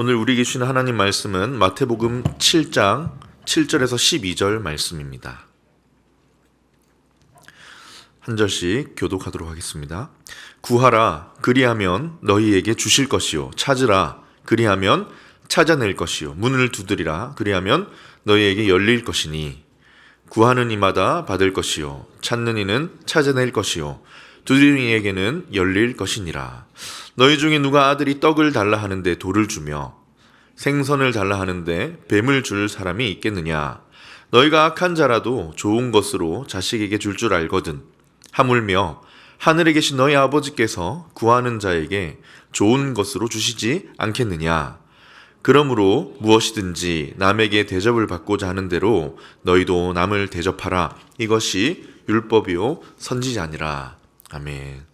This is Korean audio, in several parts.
오늘 우리에게 주시는 하나님 말씀은 마태복음 7장 7절에서 12절 말씀입니다. 한 절씩 교독하도록 하겠습니다. 구하라 그리하면 너희에게 주실 것이요 찾으라 그리하면 찾아낼 것이요 문을 두드리라 그리하면 너희에게 열릴 것이니 구하는 이마다 받을 것이요 찾는 이는 찾아낼 것이요 두드리는 이에게는 열릴 것이니라. 너희 중에 누가 아들이 떡을 달라 하는데 돌을 주며 생선을 달라 하는데 뱀을 줄 사람이 있겠느냐. 너희가 악한 자라도 좋은 것으로 자식에게 줄 줄 알거든. 하물며 하늘에 계신 너희 아버지께서 구하는 자에게 좋은 것으로 주시지 않겠느냐. 그러므로 무엇이든지 남에게 대접을 받고자 하는 대로 너희도 남을 대접하라. 이것이 율법이요 선지자니라. 아멘.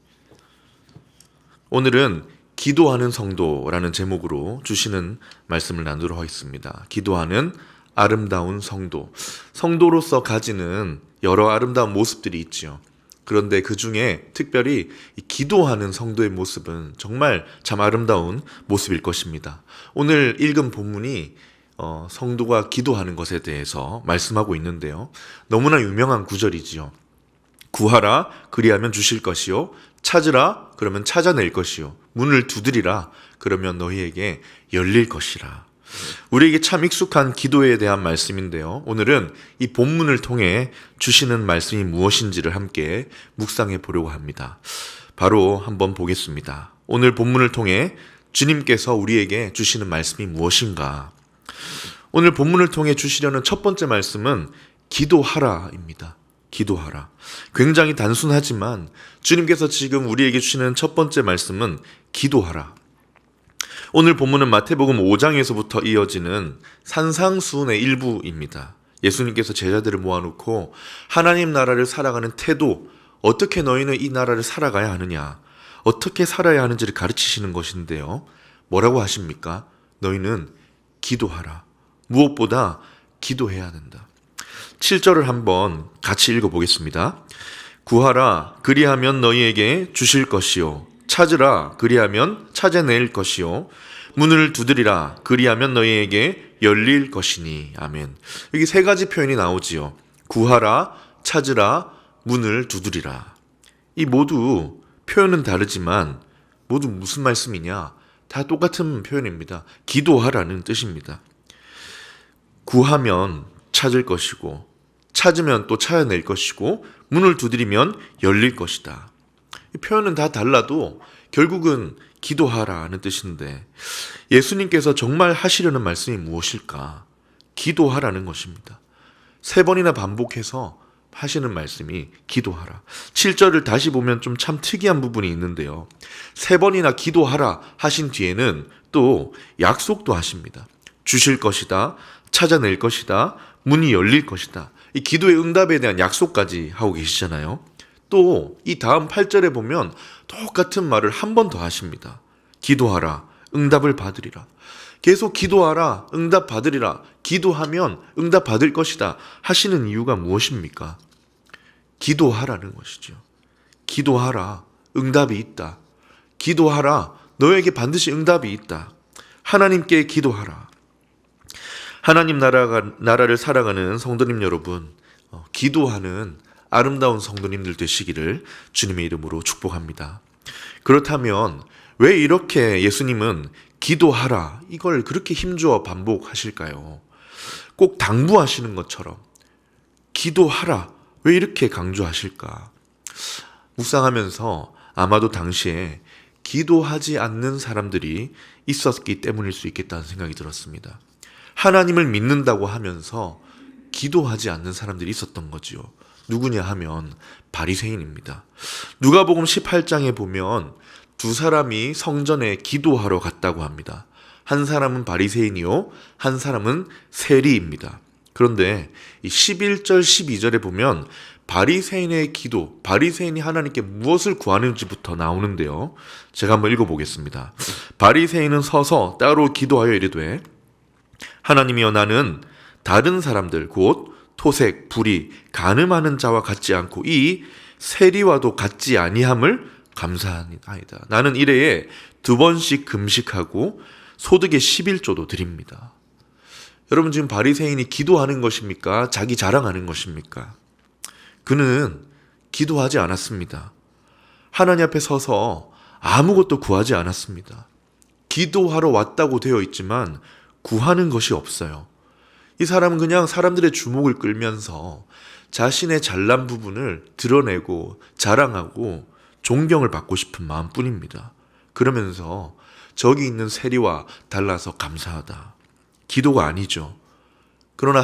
오늘은 기도하는 성도라는 제목으로 주시는 말씀을 나누도록 하겠습니다. 기도하는 아름다운 성도. 성도로서 가지는 여러 아름다운 모습들이 있죠. 그런데 그 중에 특별히 기도하는 성도의 모습은 정말 참 아름다운 모습일 것입니다. 오늘 읽은 본문이 성도가 기도하는 것에 대해서 말씀하고 있는데요. 너무나 유명한 구절이지요. 구하라 그리하면 주실 것이요 찾으라 그러면 찾아낼 것이요 문을 두드리라 그러면 너희에게 열릴 것이라. 우리에게 참 익숙한 기도에 대한 말씀인데요. 오늘은 이 본문을 통해 주시는 말씀이 무엇인지를 함께 묵상해 보려고 합니다. 바로 한번 보겠습니다. 오늘 본문을 통해 주님께서 우리에게 주시는 말씀이 무엇인가? 오늘 본문을 통해 주시려는 첫 번째 말씀은 기도하라입니다. 기도하라. 굉장히 단순하지만 주님께서 지금 우리에게 주시는 첫 번째 말씀은 기도하라. 오늘 본문은 마태복음 5장에서부터 이어지는 산상수훈의 일부입니다. 예수님께서 제자들을 모아놓고 하나님 나라를 살아가는 태도, 어떻게 너희는 이 나라를 살아가야 하느냐, 어떻게 살아야 하는지를 가르치시는 것인데요. 뭐라고 하십니까? 너희는 기도하라. 무엇보다 기도해야 된다. 7절을 한번 같이 읽어보겠습니다. 구하라 그리하면 너희에게 주실 것이요 찾으라 그리하면 찾아낼 것이요 문을 두드리라 그리하면 너희에게 열릴 것이니. 아멘. 여기 세 가지 표현이 나오지요. 구하라, 찾으라, 문을 두드리라. 이 모두 표현은 다르지만 모두 무슨 말씀이냐? 다 똑같은 표현입니다. 기도하라는 뜻입니다. 구하면 찾을 것이고 찾으면 또 찾아낼 것이고 문을 두드리면 열릴 것이다. 이 표현은 다 달라도 결국은 기도하라는 뜻인데 예수님께서 정말 하시려는 말씀이 무엇일까? 기도하라는 것입니다. 3번이나 반복해서 하시는 말씀이 기도하라. 7절을 다시 보면 좀 참 특이한 부분이 있는데요. 3번이나 기도하라 하신 뒤에는 또 약속도 하십니다. 주실 것이다. 찾아낼 것이다. 문이 열릴 것이다. 이 기도의 응답에 대한 약속까지 하고 계시잖아요. 또 이 다음 8절에 보면 똑같은 말을 한 번 더 하십니다. 기도하라, 응답을 받으리라. 계속 기도하라, 응답 받으리라. 기도하면 응답 받을 것이다 하시는 이유가 무엇입니까? 기도하라는 것이죠. 기도하라, 응답이 있다. 기도하라, 너에게 반드시 응답이 있다. 하나님께 기도하라. 하나님 나라를 살아가는 성도님 여러분, 기도하는 아름다운 성도님들 되시기를 주님의 이름으로 축복합니다. 그렇다면 왜 이렇게 예수님은 기도하라 이걸 그렇게 힘주어 반복하실까요? 꼭 당부하시는 것처럼 기도하라 왜 이렇게 강조하실까? 묵상하면서 아마도 당시에 기도하지 않는 사람들이 있었기 때문일 수 있겠다는 생각이 들었습니다. 하나님을 믿는다고 하면서 기도하지 않는 사람들이 있었던 거지요. 누구냐 하면 바리새인입니다. 누가복음 18장에 보면 두 사람이 성전에 기도하러 갔다고 합니다. 한 사람은 바리새인이요, 한 사람은 세리입니다. 그런데 이 11절 12절에 보면 바리새인의 기도, 바리새인이 하나님께 무엇을 구하는지부터 나오는데요. 제가 한번 읽어보겠습니다. 바리새인은 서서 따로 기도하여 이르되 하나님이여 나는 다른 사람들 곧 토색, 불의, 간음하는 자와 같지 않고 이 세리와도 같지 아니함을 감사하나이다. 나는 일해에 2번씩 금식하고 소득의 11조도 드립니다. 여러분, 지금 바리새인이 기도하는 것입니까? 자기 자랑하는 것입니까? 그는 기도하지 않았습니다. 하나님 앞에 서서 아무것도 구하지 않았습니다. 기도하러 왔다고 되어 있지만 구하는 것이 없어요. 이 사람은 그냥 사람들의 주목을 끌면서 자신의 잘난 부분을 드러내고 자랑하고 존경을 받고 싶은 마음뿐입니다. 그러면서 저기 있는 세리와 달라서 감사하다. 기도가 아니죠. 그러나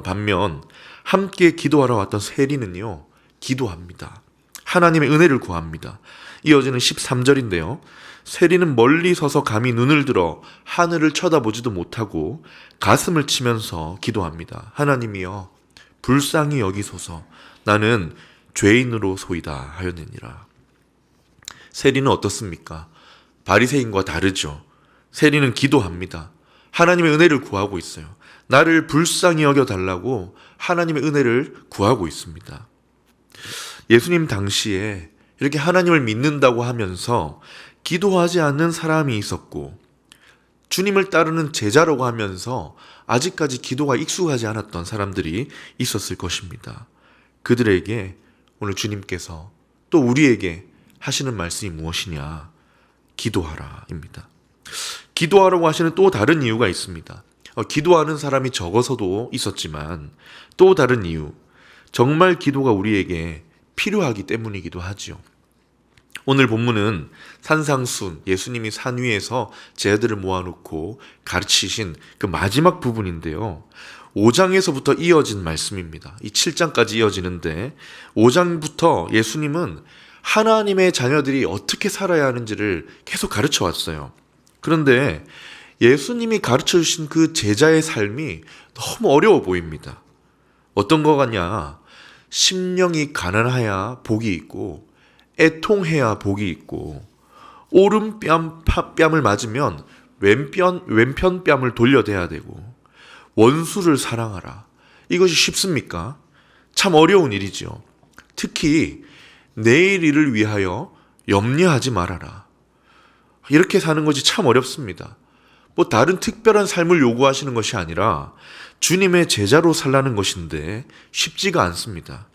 반면 함께 기도하러 왔던 세리는요, 기도합니다. 하나님의 은혜를 구합니다. 이어지는 13절인데요. 세리는 멀리 서서 감히 눈을 들어 하늘을 쳐다보지도 못하고 가슴을 치면서 기도합니다. 하나님이여, 불쌍히 여기소서. 나는 죄인으로소이다 하였느니라. 세리는 어떻습니까? 바리새인과 다르죠. 세리는 기도합니다. 하나님의 은혜를 구하고 있어요. 나를 불쌍히 여겨달라고 하나님의 은혜를 구하고 있습니다. 예수님 당시에 이렇게 하나님을 믿는다고 하면서 기도하지 않는 사람이 있었고, 주님을 따르는 제자라고 하면서 아직까지 기도가 익숙하지 않았던 사람들이 있었을 것입니다. 그들에게 오늘 주님께서 또 우리에게 하시는 말씀이 무엇이냐? 기도하라입니다. 기도하라고 하시는 또 다른 이유가 있습니다. 기도하는 사람이 적어서도 있었지만 또 다른 이유, 정말 기도가 우리에게 필요하기 때문이기도 하지요. 오늘 본문은 산상순, 예수님이 산 위에서 제자들을 모아놓고 가르치신 그 마지막 부분인데요. 5장에서부터 이어진 말씀입니다. 이 7장까지 이어지는데 5장부터 예수님은 하나님의 자녀들이 어떻게 살아야 하는지를 계속 가르쳐 왔어요. 그런데 예수님이 가르쳐 주신 그 제자의 삶이 너무 어려워 보입니다. 어떤 거 같냐? 심령이 가난해야 복이 있고, 애통해야 복이 있고, 오른뺨을 맞으면 왼편 뺨을 돌려대야 되고, 원수를 사랑하라. 이것이 쉽습니까? 참 어려운 일이죠. 특히 내일 일을 위하여 염려하지 말아라. 이렇게 사는 것이 참 어렵습니다. 뭐 다른 특별한 삶을 요구하시는 것이 아니라 주님의 제자로 살라는 것인데 쉽지가 않습니다.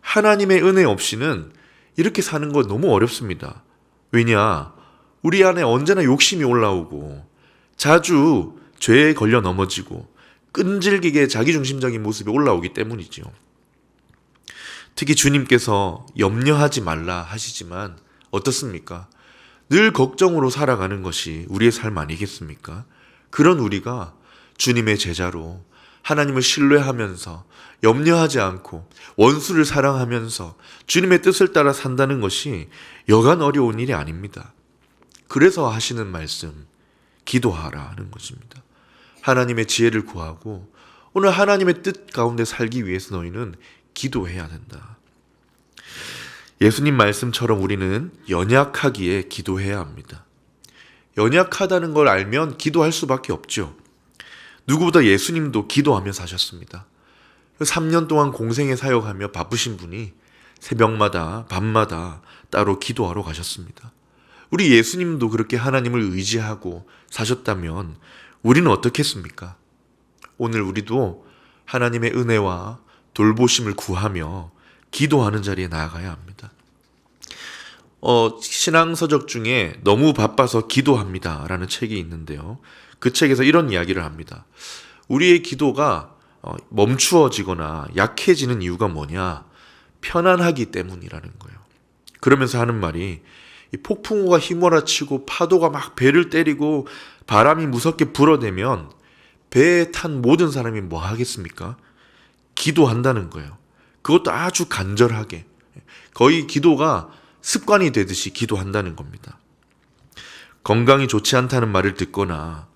하나님의 은혜 없이는 이렇게 사는 거 너무 어렵습니다. 왜냐? 우리 안에 언제나 욕심이 올라오고 자주 죄에 걸려 넘어지고 끈질기게 자기중심적인 모습이 올라오기 때문이죠. 특히 주님께서 염려하지 말라 하시지만 어떻습니까? 늘 걱정으로 살아가는 것이 우리의 삶 아니겠습니까? 그런 우리가 주님의 제자로 하나님을 신뢰하면서 염려하지 않고 원수를 사랑하면서 주님의 뜻을 따라 산다는 것이 여간 어려운 일이 아닙니다. 그래서 하시는 말씀, 기도하라는 것입니다. 하나님의 지혜를 구하고 오늘 하나님의 뜻 가운데 살기 위해서 너희는 기도해야 된다. 예수님 말씀처럼 우리는 연약하기에 기도해야 합니다. 연약하다는 걸 알면 기도할 수밖에 없죠. 누구보다 예수님도 기도하며 사셨습니다. 3년 동안 공생애 사역하며 바쁘신 분이 새벽마다 밤마다 따로 기도하러 가셨습니다. 우리 예수님도 그렇게 하나님을 의지하고 사셨다면 우리는 어떻겠습니까? 오늘 우리도 하나님의 은혜와 돌보심을 구하며 기도하는 자리에 나아가야 합니다. 신앙서적 중에 너무 바빠서 기도합니다 라는 책이 있는데요. 그 책에서 이런 이야기를 합니다. 우리의 기도가 멈추어지거나 약해지는 이유가 뭐냐? 편안하기 때문이라는 거예요. 그러면서 하는 말이 이 폭풍우가 휘몰아치고 파도가 막 배를 때리고 바람이 무섭게 불어대면 배에 탄 모든 사람이 뭐 하겠습니까? 기도한다는 거예요. 그것도 아주 간절하게. 거의 기도가 습관이 되듯이 기도한다는 겁니다. 건강이 좋지 않다는 말을 듣거나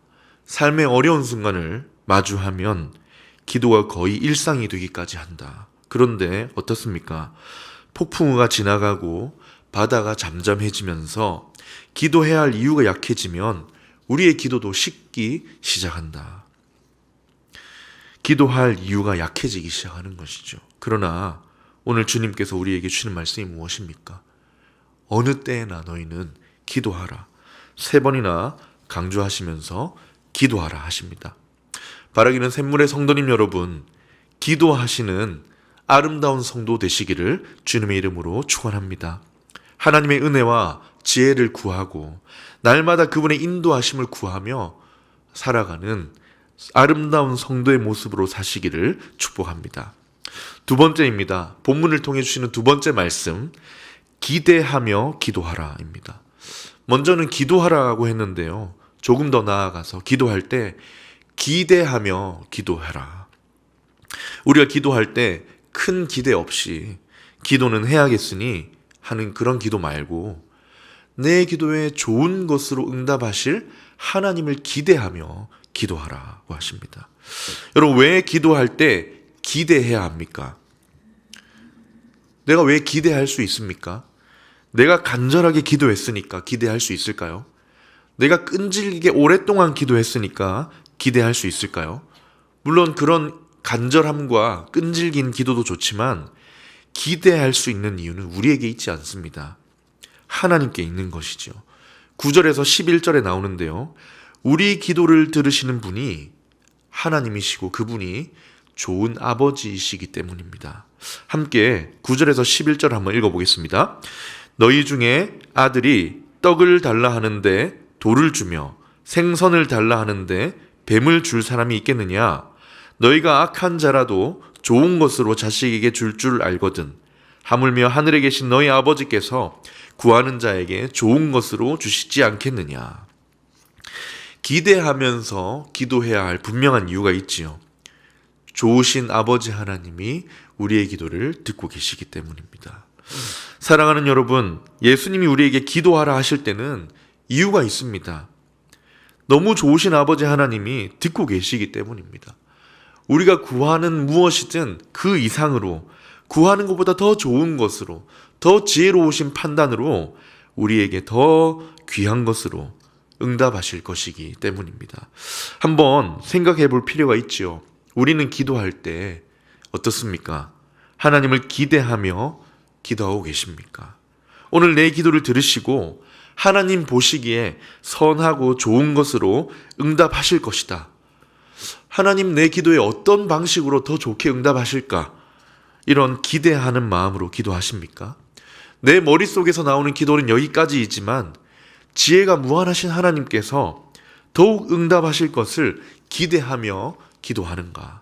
삶의 어려운 순간을 마주하면 기도가 거의 일상이 되기까지 한다. 그런데 어떻습니까? 폭풍우가 지나가고 바다가 잠잠해지면서 기도해야 할 이유가 약해지면 우리의 기도도 식기 시작한다. 기도할 이유가 약해지기 시작하는 것이죠. 그러나 오늘 주님께서 우리에게 주시는 말씀이 무엇입니까? 어느 때에나 너희는 기도하라. 3번이나 강조하시면서 기도하라 하십니다. 바라기는 샘물의 성도님 여러분, 기도하시는 아름다운 성도 되시기를 주님의 이름으로 축원합니다. 하나님의 은혜와 지혜를 구하고 날마다 그분의 인도하심을 구하며 살아가는 아름다운 성도의 모습으로 사시기를 축복합니다. 두 번째입니다. 본문을 통해 주시는 두 번째 말씀, 기대하며 기도하라입니다. 먼저는 기도하라고 했는데요. 조금 더 나아가서 기도할 때 기대하며 기도하라. 우리가 기도할 때 큰 기대 없이 기도는 해야겠으니 하는 그런 기도 말고 내 기도에 좋은 것으로 응답하실 하나님을 기대하며 기도하라고 하십니다. 여러분, 왜 기도할 때 기대해야 합니까? 내가 왜 기대할 수 있습니까? 내가 간절하게 기도했으니까 기대할 수 있을까요? 내가 끈질기게 오랫동안 기도했으니까 기대할 수 있을까요? 물론 그런 간절함과 끈질긴 기도도 좋지만 기대할 수 있는 이유는 우리에게 있지 않습니다. 하나님께 있는 것이죠. 9절에서 11절에 나오는데요. 우리 기도를 들으시는 분이 하나님이시고 그분이 좋은 아버지이시기 때문입니다. 함께 9절에서 11절 한번 읽어보겠습니다. 너희 중에 아들이 떡을 달라 하는데 돌을 주며 생선을 달라 하는데 뱀을 줄 사람이 있겠느냐? 너희가 악한 자라도 좋은 것으로 자식에게 줄 줄 알거든. 하물며 하늘에 계신 너희 아버지께서 구하는 자에게 좋은 것으로 주시지 않겠느냐? 기대하면서 기도해야 할 분명한 이유가 있지요. 좋으신 아버지 하나님이 우리의 기도를 듣고 계시기 때문입니다. 사랑하는 여러분, 예수님이 우리에게 기도하라 하실 때는 이유가 있습니다. 너무 좋으신 아버지 하나님이 듣고 계시기 때문입니다. 우리가 구하는 무엇이든 그 이상으로, 구하는 것보다 더 좋은 것으로, 더 지혜로우신 판단으로 우리에게 더 귀한 것으로 응답하실 것이기 때문입니다. 한번 생각해 볼 필요가 있지요. 우리는 기도할 때 어떻습니까? 하나님을 기대하며 기도하고 계십니까? 오늘 내 기도를 들으시고 하나님 보시기에 선하고 좋은 것으로 응답하실 것이다. 하나님 내 기도에 어떤 방식으로 더 좋게 응답하실까? 이런 기대하는 마음으로 기도하십니까? 내 머릿속에서 나오는 기도는 여기까지이지만 지혜가 무한하신 하나님께서 더욱 응답하실 것을 기대하며 기도하는가?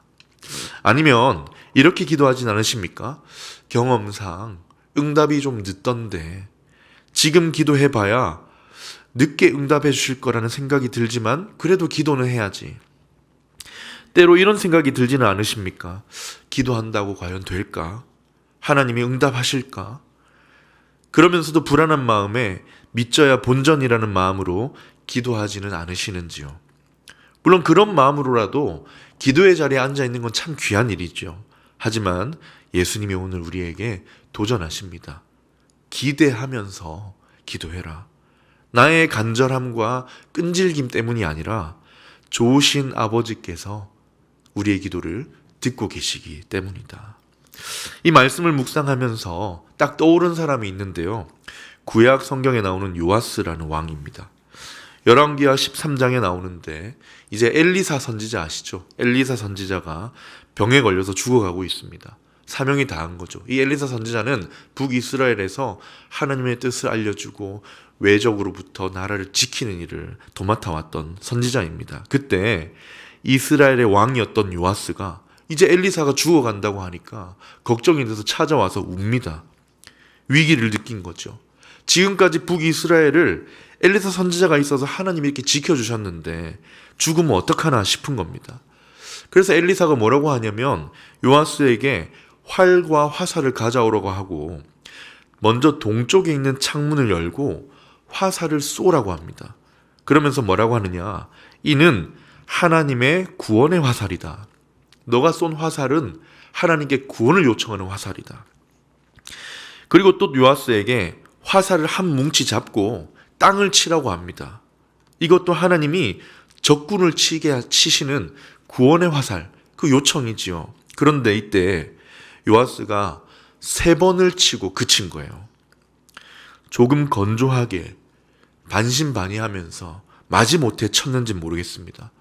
아니면 이렇게 기도하진 않으십니까? 경험상 응답이 좀 늦던데 지금 기도해봐야 늦게 응답해 주실 거라는 생각이 들지만 그래도 기도는 해야지. 때로 이런 생각이 들지는 않으십니까? 기도한다고 과연 될까? 하나님이 응답하실까? 그러면서도 불안한 마음에 믿져야 본전이라는 마음으로 기도하지는 않으시는지요? 물론 그런 마음으로라도 기도의 자리에 앉아있는 건 참 귀한 일이죠. 하지만 예수님이 오늘 우리에게 도전하십니다. 기대하면서 기도해라. 나의 간절함과 끈질김 때문이 아니라 좋으신 아버지께서 우리의 기도를 듣고 계시기 때문이다. 이 말씀을 묵상하면서 딱 떠오른 사람이 있는데요. 구약 성경에 나오는 요아스라는 왕입니다. 열왕기하 13장에 나오는데 이제 엘리사 선지자 아시죠? 엘리사 선지자가 병에 걸려서 죽어가고 있습니다. 사명이 다한 거죠. 이 엘리사 선지자는 북이스라엘에서 하나님의 뜻을 알려주고 외적으로부터 나라를 지키는 일을 도맡아왔던 선지자입니다. 그때 이스라엘의 왕이었던 요아스가 이제 엘리사가 죽어간다고 하니까 걱정이 돼서 찾아와서 웁니다. 위기를 느낀 거죠. 지금까지 북이스라엘을 엘리사 선지자가 있어서 하나님이 이렇게 지켜주셨는데 죽으면 어떡하나 싶은 겁니다. 그래서 엘리사가 뭐라고 하냐면 요아스에게 활과 화살을 가져오라고 하고 먼저 동쪽에 있는 창문을 열고 화살을 쏘라고 합니다. 그러면서 뭐라고 하느냐? 이는 하나님의 구원의 화살이다. 너가 쏜 화살은 하나님께 구원을 요청하는 화살이다. 그리고 또 요아스에게 화살을 한 뭉치 잡고 땅을 치라고 합니다. 이것도 하나님이 적군을 치시는 구원의 화살, 그 요청이지요. 그런데 이때 요아스가 3번을 치고 그친 거예요. 조금 건조하게 반신반의하면서 마지못해 쳤는지 모르겠습니다.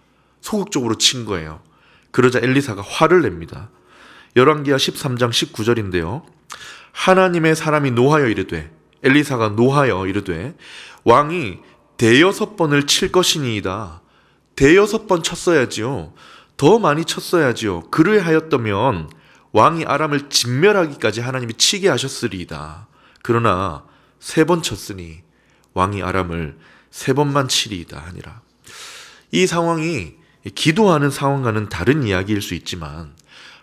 소극적으로 친 거예요. 그러자 엘리사가 화를 냅니다. 열왕기하 13장 19절인데요. 하나님의 사람이 노하여 이르되, 엘리사가 노하여 이르되 왕이 대여섯 번을 칠 것이니이다. 대여섯 번 쳤어야지요. 더 많이 쳤어야지요. 그러하였다면 왕이 아람을 진멸하기까지 하나님이 치게 하셨으리이다. 그러나 3번 쳤으니 왕이 아람을 3번만 치리이다 하니라. 이 상황이 기도하는 상황과는 다른 이야기일 수 있지만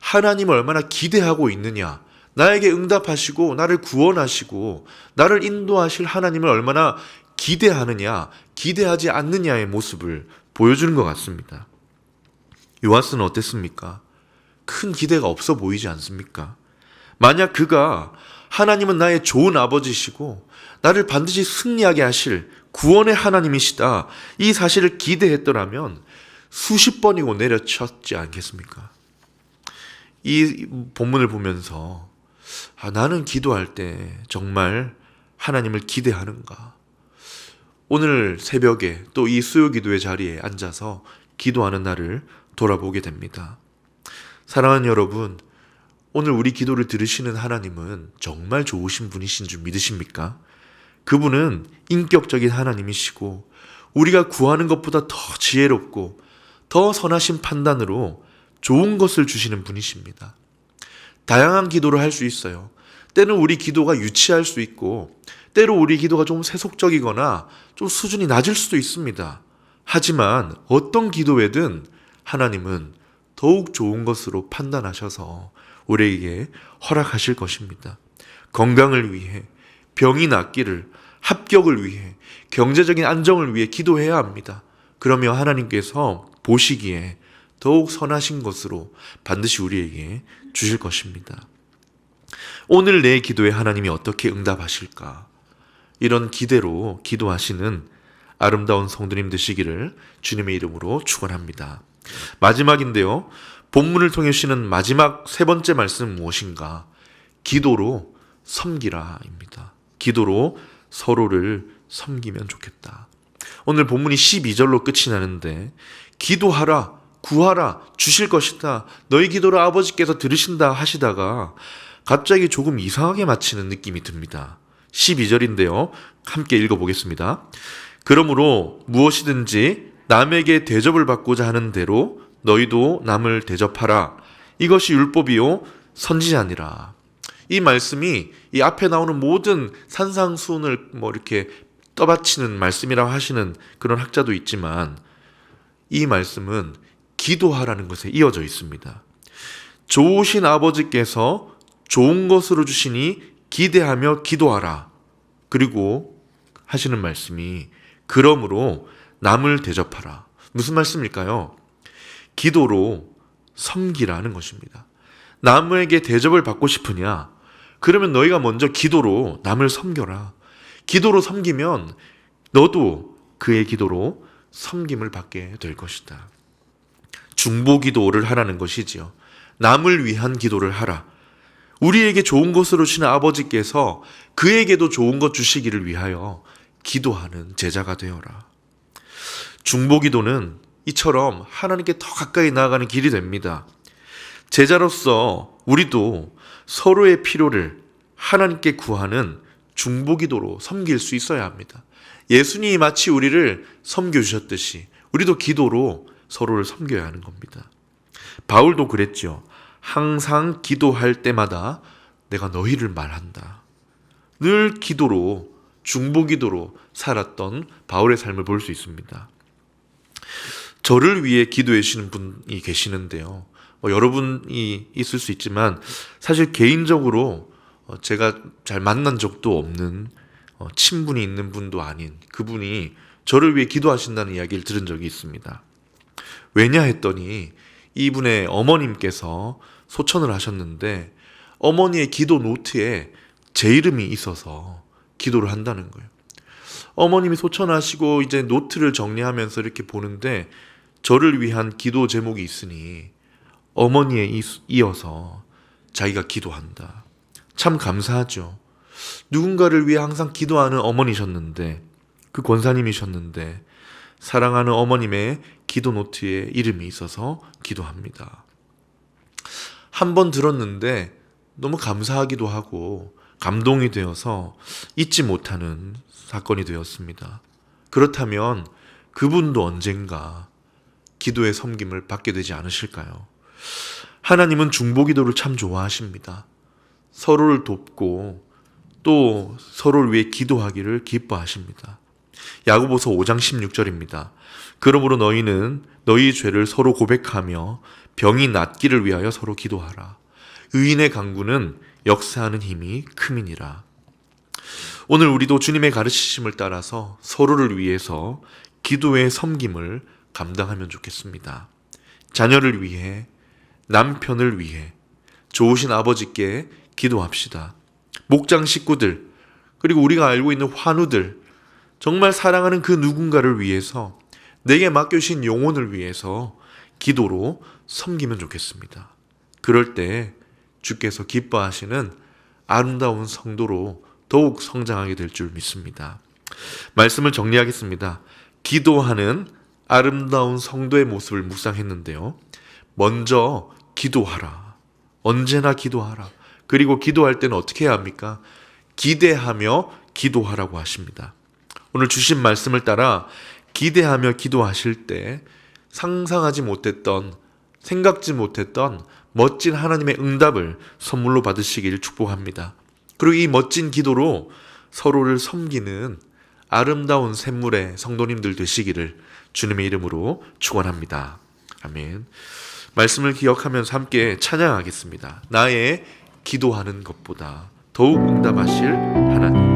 하나님을 얼마나 기대하고 있느냐, 나에게 응답하시고 나를 구원하시고 나를 인도하실 하나님을 얼마나 기대하느냐, 기대하지 않느냐의 모습을 보여주는 것 같습니다. 요아스는 어땠습니까? 큰 기대가 없어 보이지 않습니까? 만약 그가 하나님은 나의 좋은 아버지시고 나를 반드시 승리하게 하실 구원의 하나님이시다, 이 사실을 기대했더라면 수십 번이고 내려쳤지 않겠습니까? 이 본문을 보면서 나는 기도할 때 정말 하나님을 기대하는가? 오늘 새벽에 또 이 수요기도의 자리에 앉아서 기도하는 나를 돌아보게 됩니다. 사랑하는 여러분, 오늘 우리 기도를 들으시는 하나님은 정말 좋으신 분이신 줄 믿으십니까? 그분은 인격적인 하나님이시고 우리가 구하는 것보다 더 지혜롭고 더 선하신 판단으로 좋은 것을 주시는 분이십니다. 다양한 기도를 할 수 있어요. 때는 우리 기도가 유치할 수 있고 때로 우리 기도가 좀 세속적이거나 좀 수준이 낮을 수도 있습니다. 하지만 어떤 기도에든 하나님은 더욱 좋은 것으로 판단하셔서 우리에게 허락하실 것입니다. 건강을 위해, 병이 낫기를, 합격을 위해, 경제적인 안정을 위해 기도해야 합니다. 그러면 하나님께서 보시기에 더욱 선하신 것으로 반드시 우리에게 주실 것입니다. 오늘 내 기도에 하나님이 어떻게 응답하실까? 이런 기대로 기도하시는 아름다운 성도님 되시기를 주님의 이름으로 축원합니다. 마지막인데요. 본문을 통해 주시는 마지막 3번째 말씀은 무엇인가? 기도로 섬기라입니다. 기도로 서로를 섬기면 좋겠다. 오늘 본문이 12절로 끝이 나는데 기도하라, 구하라, 주실 것이다, 너희 기도를 아버지께서 들으신다 하시다가 갑자기 조금 이상하게 마치는 느낌이 듭니다. 12절인데요. 함께 읽어보겠습니다. 그러므로 무엇이든지 남에게 대접을 받고자 하는 대로 너희도 남을 대접하라. 이것이 율법이요 선지자니라. 이 말씀이 이 앞에 나오는 모든 산상수훈을 이렇게 떠받치는 말씀이라고 하시는 그런 학자도 있지만 이 말씀은 기도하라는 것에 이어져 있습니다. 좋으신 아버지께서 좋은 것으로 주시니 기대하며 기도하라. 그리고 하시는 말씀이 그러므로 남을 대접하라. 무슨 말씀일까요? 기도로 섬기라는 것입니다. 남에게 대접을 받고 싶으냐? 그러면 너희가 먼저 기도로 남을 섬겨라. 기도로 섬기면 너도 그의 기도로 섬김을 받게 될 것이다. 중보기도를 하라는 것이지요. 남을 위한 기도를 하라. 우리에게 좋은 것으로 주시는 아버지께서 그에게도 좋은 것 주시기를 위하여 기도하는 제자가 되어라. 중보기도는 이처럼 하나님께 더 가까이 나아가는 길이 됩니다. 제자로서 우리도 서로의 필요를 하나님께 구하는 중보기도로 섬길 수 있어야 합니다. 예수님이 마치 우리를 섬겨주셨듯이 우리도 기도로 서로를 섬겨야 하는 겁니다. 바울도 그랬죠. 항상 기도할 때마다 내가 너희를 말한다. 늘 기도로, 중보기도로 살았던 바울의 삶을 볼 수 있습니다. 저를 위해 기도해 주시는 분이 계시는데요. 여러분이 있을 수 있지만 사실 개인적으로 제가 잘 만난 적도 없는 친분이 있는 분도 아닌 그분이 저를 위해 기도하신다는 이야기를 들은 적이 있습니다. 왜냐 했더니 이분의 어머님께서 소천을 하셨는데 어머니의 기도 노트에 제 이름이 있어서 기도를 한다는 거예요. 어머님이 소천하시고 이제 노트를 정리하면서 이렇게 보는데 저를 위한 기도 제목이 있으니 어머니에 이어서 자기가 기도한다. 참 감사하죠. 누군가를 위해 항상 기도하는 어머니셨는데, 그 권사님이셨는데 사랑하는 어머님의 기도 노트에 이름이 있어서 기도합니다. 한 번 들었는데 너무 감사하기도 하고 감동이 되어서 잊지 못하는 사건이 되었습니다. 그렇다면 그분도 언젠가 기도의 섬김을 받게 되지 않으실까요? 하나님은 중보기도를 참 좋아하십니다. 서로를 돕고 또 서로를 위해 기도하기를 기뻐하십니다. 야고보서 5장 16절입니다. 그러므로 너희는 너희 죄를 서로 고백하며 병이 낫기를 위하여 서로 기도하라. 의인의 간구는 역사하는 힘이 큼이니라. 오늘 우리도 주님의 가르치심을 따라서 서로를 위해서 기도의 섬김을 감당하면 좋겠습니다. 자녀를 위해, 남편을 위해, 좋으신 아버지께 기도합시다. 목장 식구들, 그리고 우리가 알고 있는 환우들, 정말 사랑하는 그 누군가를 위해서, 내게 맡겨주신 영혼을 위해서 기도로 섬기면 좋겠습니다. 그럴 때 주께서 기뻐하시는 아름다운 성도로 더욱 성장하게 될 줄 믿습니다. 말씀을 정리하겠습니다. 기도하는 아름다운 성도의 모습을 묵상했는데요. 먼저 기도하라. 언제나 기도하라. 그리고 기도할 때는 어떻게 해야 합니까? 기대하며 기도하라고 하십니다. 오늘 주신 말씀을 따라 기대하며 기도하실 때 상상하지 못했던, 생각지 못했던 멋진 하나님의 응답을 선물로 받으시길 축복합니다. 그리고 이 멋진 기도로 서로를 섬기는 아름다운 샘물의 성도님들 되시기를 주님의 이름으로 축원합니다. 아멘. 말씀을 기억하면서 함께 찬양하겠습니다. 나의 기도하는 것보다 더욱 응답하실 하나님.